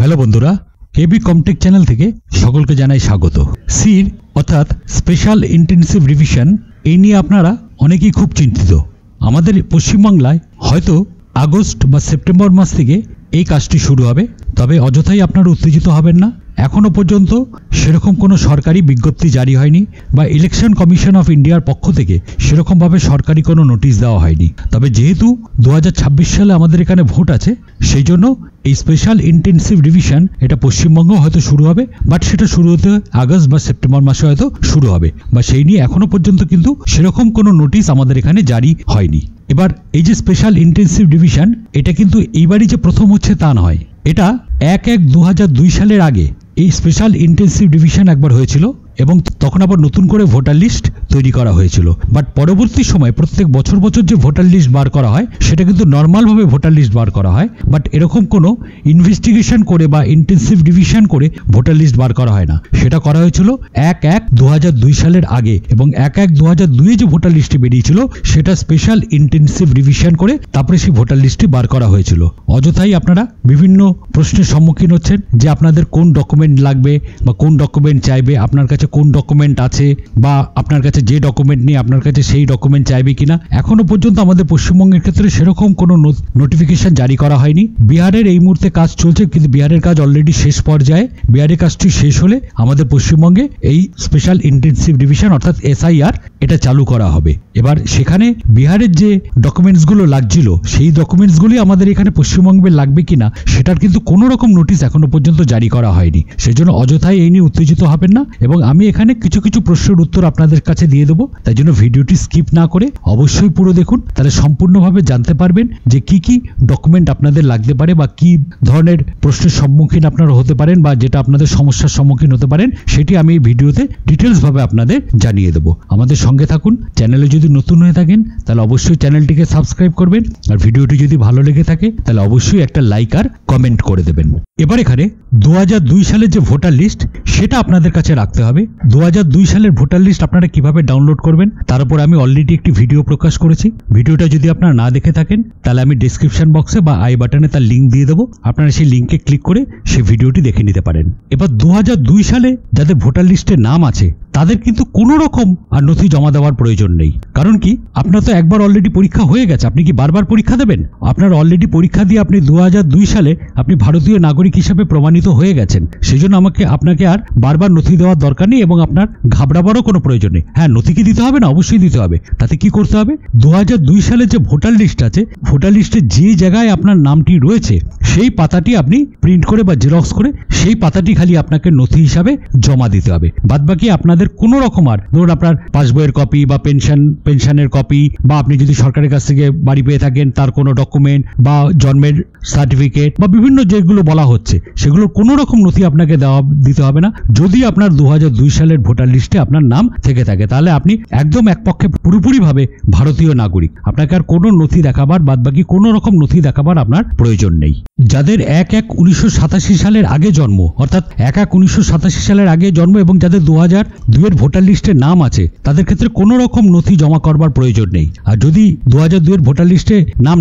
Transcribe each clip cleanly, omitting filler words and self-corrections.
Hello বন্ধুরা, কেবি কমটেক channel থেকে সকলকে জানাই স্বাগত। সির অর্থাৎ স্পেশাল ইন্টেনসিভ রিভিশন, এই নিয়ে আপনারা অনেকেই খুব চিন্তিত। আমাদের পশ্চিমবাংলায় হয়তো আগস্ট বা সেপ্টেম্বর মাস থেকে এই কাজটি শুরু হবে, তবে অযথাই আপনারা উত্তেজিত হবেন না। এখনো পর্যন্ত সেরকম কোনো সরকারি বিজ্ঞপ্তি জারি হয়নি বা ইলেকশন কমিশন অফ ইন্ডিয়ার পক্ষ থেকে সেরকমভাবে সরকারি কোনো নোটিশ দেওয়া হয়নি। তবে যেহেতু 2026 সালে আমাদের এখানে ভোট আছে, সেই জন্য এই স্পেশাল ইন্টেনসিভ রিভিশন এটা পশ্চিমবঙ্গ হয়তো শুরু হবে, বাট সেটা শুরু হতে আগস্ট বা সেপ্টেম্বর মাসে হয়তো শুরু হবে, বা সেই নিয়ে এখনো পর্যন্ত কিন্তু সেরকম কোনো নোটিশ আমাদের এখানে জারি হয়নি। এবার এই যে স্পেশাল ইন্টেনসিভ রিভিশন, এটা কিন্তু এইবারই যে প্রথম হচ্ছে তা নয়। এটা 1/1/2002 সালের আগে এই স্পেশাল ইন্টেনসিভ রিভিশন একবার হয়েছিল এবং তখন আবার নতুন করে ভোটার লিস্ট তৈরি করা হয়েছিল। বাট পরবর্তী সময় প্রত্যেক বছর বছর যে ভোটার লিস্ট বার করা হয় সেটা কিন্তু নর্মালভাবে ভোটার লিস্ট বার করা হয়, বাট এরকম কোনো ইনভেস্টিগেশন করে বা ইন্টেনসিভ রিভিশন করে ভোটার লিস্ট বার করা হয় না। সেটা করা হয়েছিল 1/1/2002 সালের আগে, এবং 1/1/2002 যে ভোটার লিস্টটি বেরিয়েছিল সেটা স্পেশাল ইন্টেনসিভ রিভিশন করে তারপরে সেই ভোটার লিস্টটি বার করা হয়েছিল। অযথাই আপনারা বিভিন্ন প্রশ্নের সম্মুখীন হচ্ছেন যে আপনাদের কোন ডকুমেন্ট লাগবে বা কোন ডকুমেন্ট চাইবে, আপনার কাছে কোন ডকুমেন্ট আছে, বা আপনার কাছে যে ডকুমেন্ট নেই আপনার কাছে সেই ডকুমেন্ট চাইবে কিনা। এখনো পর্যন্ত আমাদের পশ্চিমবঙ্গের ক্ষেত্রে সেরকম কোনো নোটিফিকেশন জারি করা হয়নি। বিহারের এই মুহূর্তে কাজ চলছে, কিন্তু বিহারের কাজ অলরেডি শেষ পর্যায়ে। বিহারের কাজটি শেষ হলে আমাদের পশ্চিমবঙ্গে এই স্পেশাল ইন্টেনসিভ রিভিশন অর্থাৎ SIR এটা চালু করা হবে। এবার সেখানে বিহারের যে ডকুমেন্টসগুলো লাগছিল সেই ডকুমেন্টসগুলি আমাদের এখানে পশ্চিমবঙ্গে লাগবে কিনা সেটার কিন্তু কোনো রকম নোটিশ এখনো পর্যন্ত জারি করা হয়নি। সেজন্য অযথাই এই নিয়ে উত্তেজিত হবেন না, এবং আমি এখানে কিছু কিছু প্রশ্নের উত্তর আপনাদের কাছে দিয়ে দেবো। তাই জন্য ভিডিওটি স্কিপ না করে অবশ্যই পুরো দেখুন, তাহলে সম্পূর্ণভাবে জানতে পারবেন যে কি কি ডকুমেন্ট আপনাদের লাগতে পারে বা কি ধরনের প্রশ্নের সম্মুখীন আপনারা হতে পারেন বা যেটা আপনাদের সমস্যার সম্মুখীন হতে পারেন সেটি আমি এই ভিডিওতে ডিটেলস ভাবে আপনাদের জানিয়ে দেবো। আমাদের সঙ্গে থাকুন। চ্যানেলে যদি নতুন হয়ে থাকেন তাহলে অবশ্যই চ্যানেলটিকে সাবস্ক্রাইব করবেন, আর ভিডিওটি যদি ভালো লেগে থাকে তাহলে অবশ্যই একটা লাইক আর কমেন্ট করে দেবেন। এবার এখানে 2002 সালের যে ভোটার লিস্ট সেটা আপনাদের কাছে রাখতে হবে। 2002 সালের ভোটার লিস্ট আপনারা কিভাবে ডাউনলোড করবেন তার উপর আমি অলরেডি একটি ভিডিও প্রকাশ করেছি। ভিডিওটা যদি আপনারা না দেখে থাকেন তাহলে আমি ডেসক্রিপশন বক্সে বা আই বাটনে তার লিঙ্ক দিয়ে দেবো, আপনারা সেই লিঙ্কে ক্লিক করে সেই ভিডিওটি দেখে নিতে পারেন। এবার 2002 সালে যাদের ভোটার লিস্টে নাম আছে তাদের কিন্তু কোনো রকম আর নথি জমা দেওয়ার প্রয়োজন নেই। কারণ কি, আপনার তো একবার অলরেডি পরীক্ষা হয়ে গেছে, আপনি কি বারবার পরীক্ষা দেবেন? আপনার অলরেডি পরীক্ষা দিয়ে আপনি 2002 সালে আপনি ভারতীয় নাগরিক হিসেবে প্রমাণিত হয়ে গেছেন। সেই জন্য আপনাকে আর বারবার নথি দেওয়ার দরকার নেই এবং আপনার ঘাবড়াবারও কোনো প্রয়োজন নেই। হ্যাঁ, নথি কি দিতে হবে না? অবশ্যই দিতে হবে। তাতে কি করতে হবে, 2002 সালে যে ভোটার লিস্ট আছে, ভোটার লিস্টে যে জায়গায় আপনার নামটি রয়েছে সেই পাতাটি আপনি প্রিন্ট করে বা জেরক্স করে সেই পাতাটি খালি আপনাকে নথি হিসাবে জমা দিতে হবে। বাদবাকি আপনাদের কোনো রকম আর ধরুন আপনার পাসবইয়ের কপি বা পেনশনের কপি, বা আপনি যদি সরকারের কাছ থেকে বাড়ি পেয়ে থাকেন তার কোনো ডকুমেন্ট বা জন্মের সার্টিফিকেট বা বিভিন্ন যেগুলো বলা হচ্ছে সেগুলোর কোনো রকম নথি আপনাকে দিতে হবে না। যদি আপনার 2002 সালের ভোটার লিস্টে আপনার নাম থেকে থাকে তাহলে আপনি একদম এক পক্ষে পুরোপুরিভাবে ভারতীয় নাগরিক। আপনাকে আর কোনো নথি দেখাবার বাদবাকি কোনো রকম নথি দেখাবার আপনার প্রয়োজন নেই। যাদের 1/1/1987 সালের আগে জন্ম, অর্থাৎ 1/1/1987 সালের আগে জন্ম এবং যাদের 2002 এর ভোটার লিস্টে নাম আছে তাদের ক্ষেত্রে কোনো রকম নথি জমা করবার প্রয়োজন নেই। আর যদি 2002 এর ভোটার লিস্টে নাম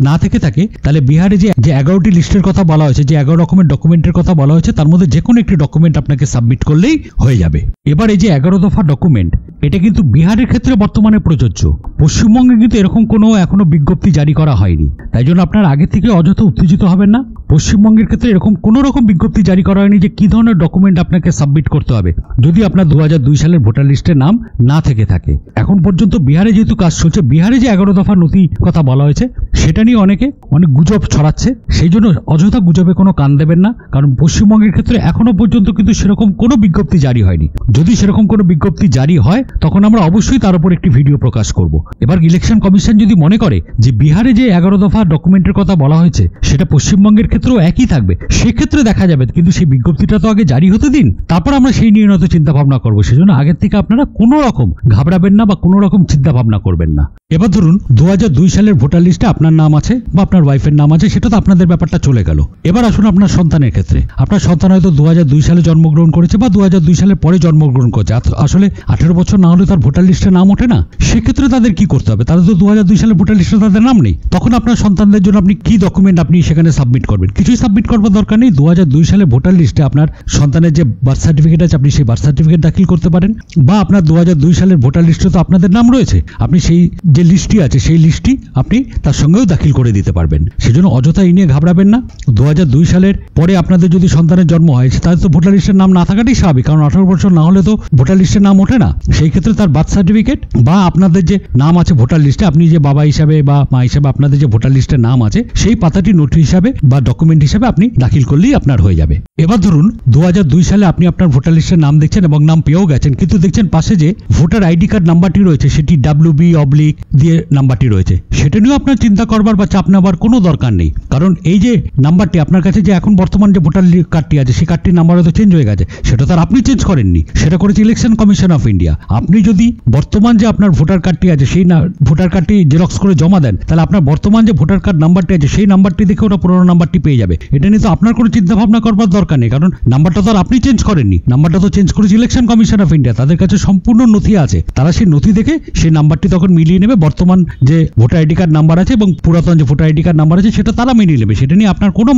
না থেকে থাকে তাহলে বিহারে যে 11টি লিস্টের কথা বলা হয়েছে, যে 11 রকমের ডকুমেন্টের কথা বলা হয়েছে, তার মধ্যে যে কোনো একটি ডকুমেন্ট আপনাকে সাবমিট করলেই হয়ে যাবে। এবার এই যে 11 দফা ডকুমেন্ট, এটা কিন্তু বিহারের ক্ষেত্রে বর্তমানে প্রযোজ্য। পশ্চিমবঙ্গে কিন্তু এরকম কোনো এখনো বিজ্ঞপ্তি জারি করা হয়নি। তাই জন্য আপনার আগে থেকে অযথা উত্তেজিত হবেন না। পশ্চিমবঙ্গের ক্ষেত্রে এরকম কোনো রকম বিজ্ঞপ্তি জারি করা হয়নি যে কি ধরনের ডকুমেন্ট আপনাকে সাবমিট করতে হবে যদি আপনার 2002 সালের ভোটার লিস্টে নাম না থেকে থাকে। এখন পর্যন্ত বিহারে যেহেতু কাজ চলছে, বিহারে যে 11 দফা নথি কথা বলা হয়েছে সেটা নিয়ে অনেক গুজব ছড়াচ্ছে। সেই জন্য অযথা গুজবে কোনো কান দেবেন না, কারণ পশ্চিমবঙ্গের ক্ষেত্রে এখনো পর্যন্ত কিন্তু সেরকম কোনো বিজ্ঞপ্তি জারি হয়নি। যদি সেরকম কোনো বিজ্ঞপ্তি জারি হয় তখন আমরা অবশ্যই তার উপর একটি ভিডিও প্রকাশ করব। এবার ইলেকশন কমিশন যদি মনে করে যে বিহারে যে 11 দফা ডকুমেন্টের কথা বলা হয়েছে সেটা পশ্চিমবঙ্গের ক্ষেত্রেও একই থাকবে, সেক্ষেত্রে দেখা যাবে, কিন্তু সেই বিজ্ঞপ্তিটা তো আগে জারি হতে দিন, তারপর আমরা সেই নিয়ে হয়তো চিন্তা ভাবনা করবো। সেজন্য আগের থেকে আপনারা কোনো রকম ঘাবড়াবেন না বা কোনো রকম চিন্তা ভাবনা করবেন না। এবার ধরুন 2002 সালের ভোটার লিস্টে আপনার নাম আছে বা আপনার ওয়াইফের নাম আছে, সেটা তো আপনাদের ব্যাপারটা চলে গেল। এবার আসুন আপনার সন্তানের ক্ষেত্রে। আপনার সন্তান হয়তো 2002 সালে জন্মগ্রহণ করেছে বা 2002 সালের পরে জন্মগ্রহণ করেছে, আসলে 18 বছর না হলে তার ভোটার লিস্টে নাম ওঠে না। সেক্ষেত্রে তাদের কি করতে হবে? তাদের তো 2002 সালের ভোটার লিস্টে তাদের নাম নেই। তখন আপনার সন্তানদের জন্য আপনি কি ডকুমেন্ট আপনি সেখানে সাবমিট করবেন, কিছুই সাবমিট করবার দরকার নেই। 2002 সালে ভোটার লিস্টে আপনার সন্তানের যে বার্থ সার্টিফিকেট আছে আপনি সেই বার্থ সার্টিফিকেট দাখিল করতে পারেন, বা আপনার 2002 সালের ভোটার লিস্টে তো আপনাদের নাম রয়েছে, আপনি সেই যে লিস্টটি আছে সেই লিস্টটি আপনি তার সঙ্গেও দাখিল করে দিতে পারবেন। সেজন্য অযথা এই নিয়ে ঘাবড়াবেন না। 2002 সালের পরে আপনাদের যদি সন্তানের জন্ম হয় তাহলে তো ভোটার লিস্টের নাম না থাকাটাই স্বাভাবিক, কারণ 18 বছর না হলে তো ভোটার লিস্টের নাম ওঠে না। সেই ক্ষেত্রে তার বার্থ সার্টিফিকেট বা আপনাদের যে নাম আছে ভোটার লিস্টে, আপনি যে বাবা হিসাবে বা মা হিসাবে আপনাদের যে ভোটার লিস্টের নাম আছে সেই পাতাটি নোট হিসাবে বা ডকুমেন্ট হিসাবে আপনি দাখিল করলেই আপনার হয়ে যাবে। এবার ধরুন 2002 সালে আপনি আপনার ভোটার লিস্টের নাম দেখছেন এবং নাম পেয়েও গেছেন, কিন্তু দেখছেন পাশে যে ভোটার আইডি কার্ড নাম্বারটি রয়েছে সেটি WB অবলিক দিয়ে নাম্বারটি রয়েছে, সেটা নিয়েও আপনার চিন্তা করবার বা চাপ নেওয়ার কোনো দরকার নেই। কারণ এই যে নাম্বারটি আপনার কাছে যে এখন বর্তমান যে ভোটার কার্ডটি আছে সেই কার্ডটির নাম্বার হয়তো চেঞ্জ হয়ে গেছে, সেটা তো আর আপনি চেঞ্জ করেননি, সেটা করেছে ইলেকশন কমিশন অফ ইন্ডিয়া। আপনি যদি বর্তমান যে আপনার ভোটার কার্ডটি আছে সেই ভোটার কার্ডটি জেরক্স করে জমা দেন, তাহলে আপনার বর্তমান যে ভোটার কার্ড নাম্বারটি আছে সেই নাম্বারটি দেখে ওরা পুরোনো নাম্বারটি পেয়ে যাবে। এটা নিয়ে তো আপনার কোনো চিন্তা ভাবনা করবার দরকার নেই, কারণ নাম্বারটা তো আর আপনি চেঞ্জ করেননি, নাম্বারটা তো চেঞ্জ করেছে ইলেকশন কমিশন অফ ইন্ডিয়া। তাদের কাছে সম্পূর্ণ নথি আছে, তারা সেই নথি দেখে সেই নাম্বারটি তখন মিলিয়ে নেবে বর্তমান যে ভোটার আইডি কার্ড নাম্বার আছে এবং পুরাতন যে ভোটার আইডি কার্ড নাম্বার আছে সেটা তারা মিলিয়ে নেবে। সেটা নিয়ে আপনার কোনো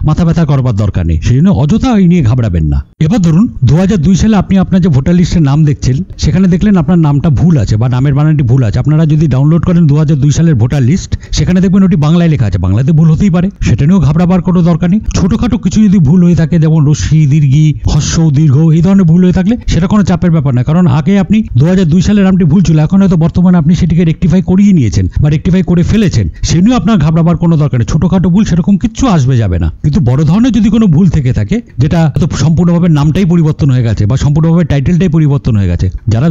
মাথা ব্যথা করবার দরকার নেই, সেই জন্য অযথা এই নিয়ে ঘাবড়াবেন না। এবার ধরুন 2002 সালে আপনি আপনার যে ভোটার লিস্টের নাম দেখছেন সেখানে দেখলেন আপনার নামটা ভুল আছে বা নামের বানানটি ভুল আছে। আপনারা যদি ডাউনলোড করেন 2002 সালের ভোটার লিস্ট, সেখানে দেখবেন ওটি বাংলায় লেখা আছে, বাংলাতে ভুল হতেই পারে, সেটা নিয়েও ঘাবড়াবার কোনো দরকার নেই। ছোটখাটো কিছু যদি ভুল হয়ে থাকে, যেমন রস্যি দীর্ঘি হস্য দীর্ঘ এই ধরনের ভুল হয়ে থাকলে সেটা কোনো চাপের ব্যাপার না, কারণ আগে আপনি 2002 সালের নামটি ভুল ছিল, এখন হয়তো বর্তমানে আপনি সেটিকে রেকটিফাই করিয়ে নিয়েছেন বা রেকটিফাই করে ফেলেছেন, সে নিয়েও আপনার ঘাবড়াবার কোনো দরকার নেই। ছোটখাটো ভুল সেরকম কিচ্ছু আসবে যাবে না, কিন্তু বড় ধরনের যদি কোনো ভুল থেকে থাকে, যেটা হয়তো সম্পূর্ণভাবে নামটাই পরিবর্তন হয়ে গেছে বা সম্পূর্ণভাবে টাইটেলটাই পরিবর্তন হয়ে গেছে,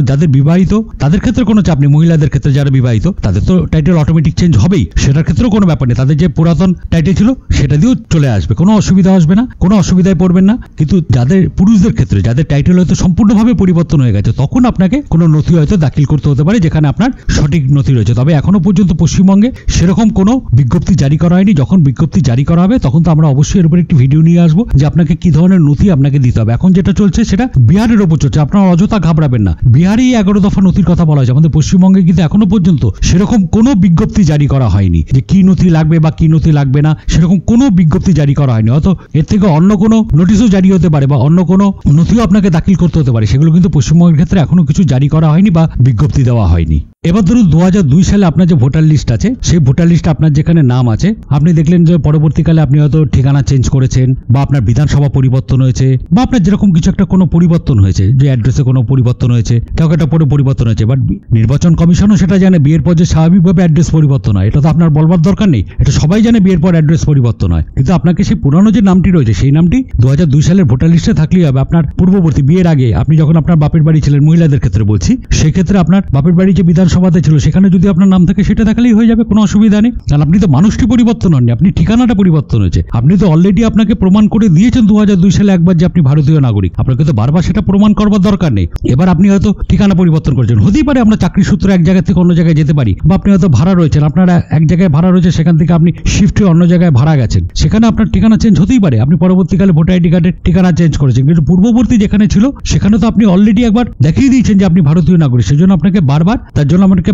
যাদের বিবাহিত তাদের ক্ষেত্রে কোনো চাপ নেই। মহিলাদের ক্ষেত্রে যারা বিবাহিত তাদের তো টাইটেল অটোমেটিক চেঞ্জ হবেই, সেটার ক্ষেত্রেও কোনো ব্যাপার নেই। তাদের যে পুরাতন টাইটেল ছিল সেটা দিয়েও চলে আসবে, কোনো অসুবিধা আসবে না, কোনো অসুবিধায় পড়বেন না। কিন্তু যাদের পুরুষদের ক্ষেত্রে যাদের টাইটেল হয়তো সম্পূর্ণভাবে পরিবর্তন হয়ে গেছে, তখন আপনাকে কোনো নথি হয়তো দাখিল করতে হতে পারে যেখানে আপনার সঠিক নথি রয়েছে। তবে এখনো পর্যন্ত পশ্চিমবঙ্গে সেরকম কোনো বিজ্ঞপ্তি জারি করা হয়নি। যখন বিজ্ঞপ্তি জারি করা হবে তখন তো আমরা অবশ্যই এর উপর একটি ভিডিও নিয়ে আসবো যে আপনাকে কি ধরনের নথি আপনাকে দিতে হবে। এখন যেটা চলছে সেটা বিহারের ওপর চলছে, আপনারা অযথা ঘাবড়াবেন না। বিহারেই 11 দফা নথির কথা বলা হয়েছে, আমাদের পশ্চিমবঙ্গে কিন্তু এখনো পর্যন্ত সেরকম কোনো বিজ্ঞপ্তি জারি করা হয়নি যে কি নথি লাগবে বা কি নথি লাগবে না, সেরকম কোনো বিজ্ঞপ্তি জারি করা হয়নি। হয়তো এর থেকে অন্য কোনো নোটিশও জারি হতে পারে বা অন্য কোনো নথিও আপনাকে দাখিল করতে হতে পারে, সেগুলো কিন্তু পশ্চিমবঙ্গের ক্ষেত্রে এখনো কিছু জারি করা হয়নি বা বিজ্ঞপ্তি দেওয়া হয়নি। এবার ধরুন 2002 সালে আপনার যে ভোটার লিস্ট আছে সেই ভোটার লিস্ট আপনার যেখানে নাম আছে, আপনি দেখলেন যে পরবর্তীকালে আপনি হয়তো ঠিকানা চেঞ্জ করেছেন বা আপনার বিধানসভা পরিবর্তন হয়েছে বা আপনার যেরকম কিছু একটা কোনো পরিবর্তন হয়েছে, যে অ্যাড্রেসে কোনো পরিবর্তন হয়েছে, কাউকে একটা পরিবর্তন হয়েছে, বাট নির্বাচন কমিশনও সেটা জানে বিয়ের পর যে স্বাভাবিকভাবে অ্যাড্রেস পরিবর্তন হয়, এটা তো আপনার বলবার দরকার নেই, এটা সবাই জানে বিয়ের পর অ্যাড্রেস পরিবর্তন হয়। কিন্তু আপনাকে সেই পুরানো যে নামটি রয়েছে সেই নামটি 2002 সালের ভোটার লিস্টে থাকলেই হবে। আপনার পূর্ববর্তী বিয়ের আগে আপনি যখন আপনার বাপের বাড়ি ছিলেন, মহিলাদের ক্ষেত্রে বলছি, সেক্ষেত্রে আপনার বাপের বাড়ি যে বিধানসভাতে ছিল সেখানে যদি আপনার নাম থাকে সেটা থাকলেই হয়ে যাবে, কোনো অসুবিধা নেই। কারণ আপনি তো মানুষটি পরিবর্তন হননি, আপনি ঠিকানাটা পরিবর্তন হয়েছে। আপনি তো অলরেডি আপনাকে প্রমাণ করে দিয়েছেন 2002 সালে একবার যে আপনি ভারতীয় নাগরিক, আপনাকে তো বারবার সেটা প্রমাণ করবার দরকার নেই। এবার আপনি হয়তো ঠিকানা পরিবর্তন করেছেন, হতেই পারে আমরা চাকরি সূত্রে এক জায়গা থেকে অন্য জায়গায় যেতে পারি, বা আপনি হয়তো ভাড়া রয়েছেন, আপনারা এক জায়গায় ভাড়া রয়েছে সেখান থেকে আপনি শিফট হয়ে অন্য জায়গায় ভাড়া গেছেন, সেখানে আপনার ঠিকানা চেঞ্জ হতেই পারে। আপনি পরবর্তীকালে ভোটার আইডি কার্ডের ঠিকানা চেঞ্জ করেছেন, কিন্তু পূর্ববর্তী যেখানে ছিল সেখানে তো আপনি অলরেডি একবার দেখিয়ে দিয়েছেন যে আপনি ভারতীয় নাগরিক, সেজন্য আপনাকে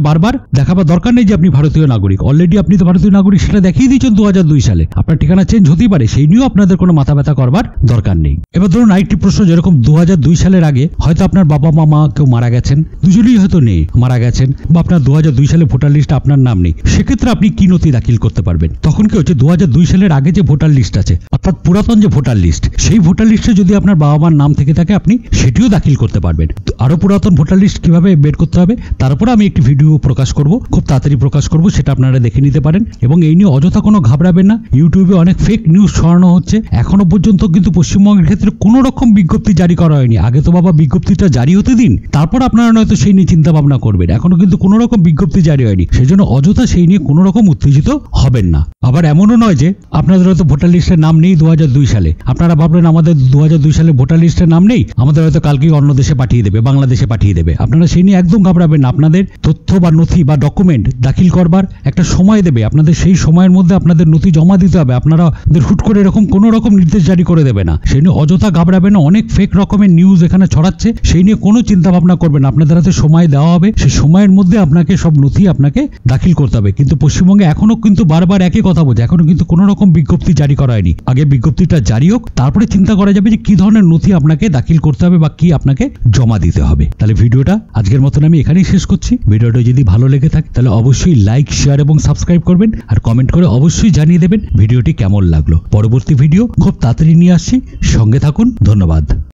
বারবার দেখাবার দরকার নেই যে আপনি ভারতীয় নাগরিক। অলরেডি আপনি তো ভারতীয় নাগরিক সেটা দেখিয়ে দিয়েছেন 2002 সালে, আপনার ঠিকানা চেঞ্জ হতেই পারে, সেই নিয়েও আপনাদের কোনো মাথা ব্যথা করবার দরকার নেই। এবার ধরুন আরেকটি প্রশ্ন, যেরকম 2002 সালের আগে হয়তো আপনার বাবা মা কেউ মারা গেছেন, দুজনেই হয়তো নেই, মারা গেছেন, বা আপনার 2002 সালে ভোটার লিস্ট আপনার নাম নেই, সেক্ষেত্রে আপনি কি নথি দাখিল করতে পারবেন? তখন কি হচ্ছে 2002 সালের আগে যে ভোটার লিস্ট আছে অর্থাৎ পুরাতন যে ভোটার লিস্ট, সেই ভোটার লিস্টে যদি আপনার বাবা মার নাম থেকে থাকে আপনি সেটিও দাখিল করতে পারবেন। আরো পুরাতন ভোটার লিস্ট কিভাবে বের করতে হবে তার উপরে আমি একটি ভিডিও প্রকাশ করব, খুব তাড়াতাড়ি প্রকাশ করব, সেটা আপনারা দেখে নিতে পারেন। এবং এই নিয়ে অযথা কোনো ঘাবড়াবেন না, ইউটিউবে অনেক ফেক নিউজ ছড়ানো হচ্ছে, এখনো পর্যন্ত কিন্তু পশ্চিমবঙ্গের ক্ষেত্রে কোনো রকম বিজ্ঞপ্তি জারি করা হয়নি। আগে তো বাবা বিজ্ঞপ্তিটা জারি হতে দিন, তারপর আপনারা নয়তো সেই নিয়ে চিন্তা ভাবনা করবেন। এখনো কিন্তু কোনো রকম বিজ্ঞপ্তি জারি হয়নি, সেই জন্য অযথা সেই নিয়ে কোনো রকম উত্তেজিত হবেন না। আবার এমনও নয় যে আপনাদের হয়তো ভোটার লিস্টের নাম নেই 2002 সালে, আপনারা ভাবলেন আমাদের 2002 সালে ভোটার লিস্টের নাম নেই, আমাদের হয়তো কালকেই অন্য দেশে পাঠিয়ে দেবে, বাংলাদেশে পাঠিয়ে দেবে। আপনারা সেই নিয়ে একদম ঘাবড়াবেন না, আপনাদের তথ্য বা নথি বা ডকুমেন্ট দাখিল করবার একটা সময় দেবে, আপনাদের সেই সময়ের মধ্যে আপনাদের নথি জমা দিতে হবে। আপনারা হুট করে এরকম কোনো রকম নির্দেশ জারি করে দেবে না, সেই নিয়ে অযথা ঘাবড়াবে না। অনেক ফেক রকমের নিউজ এখানে ছড়াচ্ছে, সেই নিয়ে কোনো চিন্তা ভাবনা করবেন না। আপনাদের হাতে সময় দেওয়া হবে, সেই সময়ের মধ্যে আপনাকে সব নথি আপনাকে দাখিল করতে হবে। কিন্তু পশ্চিমবঙ্গে এখনো কিন্তু বারবার একই কথা বলছে, এখনো কিন্তু কোনো রকম বিজ্ঞপ্তি জারি করা হয়নি। আগে বিজ্ঞপ্তিটা জারি হোক, তারপরে চিন্তা করা যাবে যে কি ধরনের নথি আপনাকে দাখিল করতে হবে বা কি আপনাকে জমা দিতে হবে। তাহলে ভিডিওটা আজকের মতন আমি এখানেই শেষ করছি। ভিডিওটা যদি ভালো লেগে থাকে তাহলে অবশ্যই লাইক, শেয়ার এবং সাবস্ক্রাইব করবেন, আর কমেন্ট করে অবশ্যই জানিয়ে দেবেন ভিডিওটি কেমন লাগলো। পরবর্তী ভিডিও খুব তাড়াতাড়ি নিয়ে আসছি, সঙ্গে থাকুন। ধন্যবাদ।